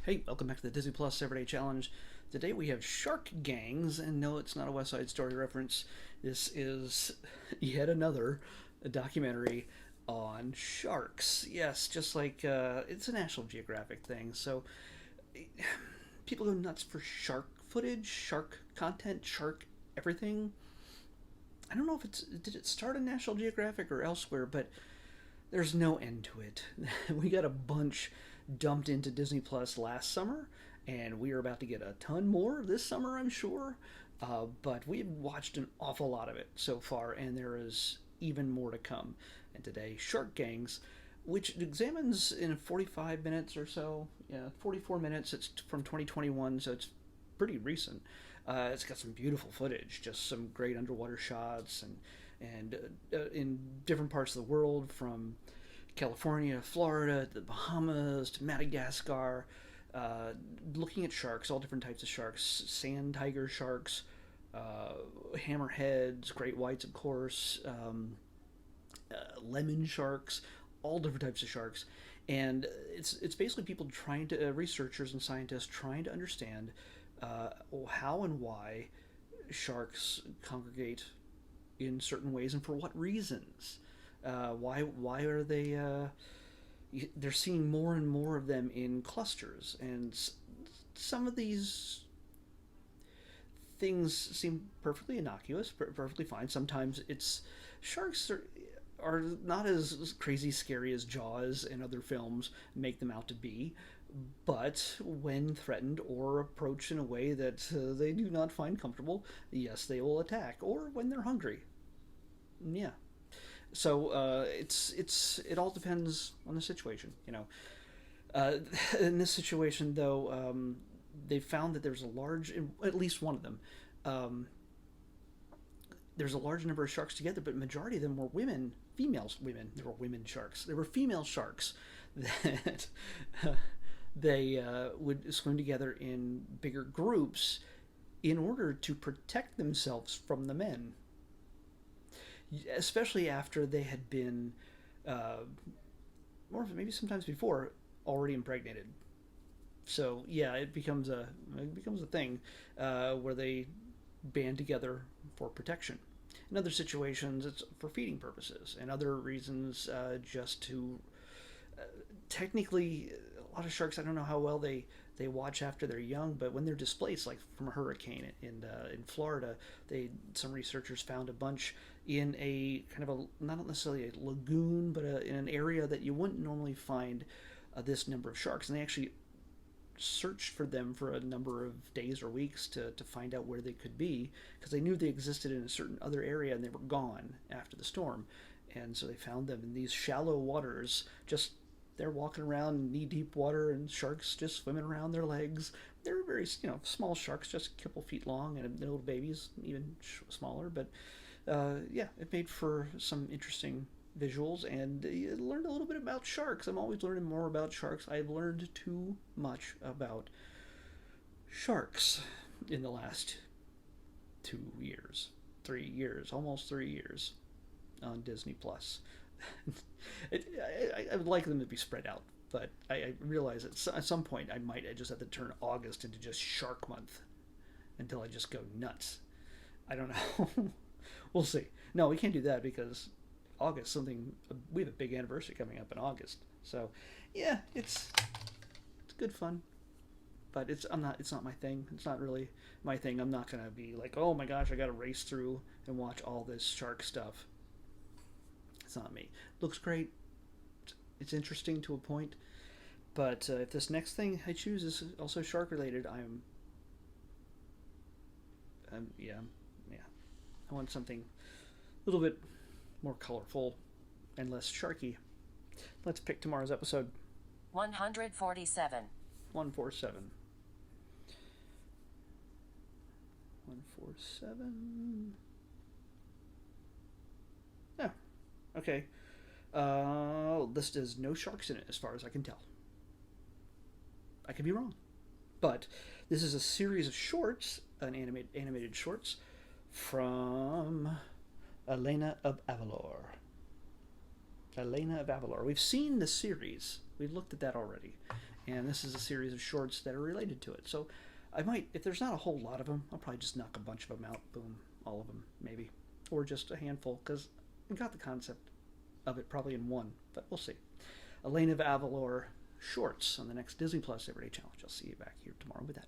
Hey, welcome back to the Disney Plus Everyday Challenge. Today we have shark gangs, and no, it's not a West Side Story reference. This is yet another documentary on sharks. Yes, just like it's a National Geographic thing. So people go nuts for shark footage, shark content, shark everything. I don't know if did it start in National Geographic or elsewhere, but there's no end to it. We got a bunch dumped into Disney Plus last summer, and we are about to get a ton more this summer, I'm sure. But we've watched an awful lot of it so far, and there is even more to come. And today, Shark Gangs, which examines in 45 minutes or so, 44 minutes. It's from 2021, so it's pretty recent. It's got some beautiful footage, just some great underwater shots, and in different parts of the world, from California, Florida, the Bahamas to Madagascar, looking at sharks, all different types of sharks, sand tiger sharks, hammerheads, great whites, of course, lemon sharks, all different types of sharks. And it's basically people trying to, researchers and scientists trying to understand how and why sharks congregate in certain ways and for what reasons. Why are they? They're seeing more and more of them in clusters, and some of these things seem perfectly innocuous, perfectly fine. Sometimes it's sharks are not as crazy scary as Jaws and other films make them out to be, but when threatened or approached in a way that they do not find comfortable, yes, they will attack. Or when they're hungry, yeah. So it all depends on the situation, you know. Uh, in this situation, though, they found that there's a large, at least one of them, um, there's a large number of sharks together, but majority of them were women, women. There were women sharks. There were female sharks that they would swim together in bigger groups in order to protect themselves from the men, especially after they had been, or maybe sometimes before, already impregnated. So yeah, it becomes a thing where they band together for protection. In other situations, it's for feeding purposes, and other reasons just to technically, a lot of sharks, I don't know how well they watch after they're young, but when they're displaced, like from a hurricane in Florida, some researchers found a bunch in a kind of a, not necessarily a lagoon, but in an area that you wouldn't normally find this number of sharks, and they actually searched for them for a number of days or weeks to find out where they could be, because they knew they existed in a certain other area and they were gone after the storm. And so they found them in these shallow waters, just they're walking around in knee deep water, and sharks just swimming around their legs. They're very, small sharks, just a couple feet long, and little babies even smaller. But yeah, it made for some interesting visuals, and you learned a little bit about sharks. I'm always learning more about sharks. I've learned too much about sharks in the last 2 years, 3 years, almost 3 years on Disney Plus. I would like them to be spread out, but I realize at some point I just have to turn August into just Shark Month until I just go nuts. I don't know. We'll see. No, we can't do that because August, we have a big anniversary coming up in August. So yeah, it's good fun, but it's not my thing. It's not really my thing. I'm not gonna be like, oh my gosh, I gotta race through and watch all this shark stuff. It's not me. Looks great. It's interesting to a point, but if this next thing I choose is also shark related, yeah, yeah. I want something a little bit more colorful and less sharky. Let's pick tomorrow's episode. 147. 147. 147. Yeah. Okay. List has no sharks in it, as far as I can tell. I could be wrong, but this is a series of shorts, animated shorts from Elena of Avalor. Elena of Avalor. We've seen the series. We've looked at that already, and this is a series of shorts that are related to it. So I might, if there's not a whole lot of them, I'll probably just knock a bunch of them out. Boom, all of them, maybe, or just a handful, because I got the concept of it probably in one, but we'll see. Elena of Avalor shorts on the next Disney Plus Everyday Challenge. I'll see you back here tomorrow with that.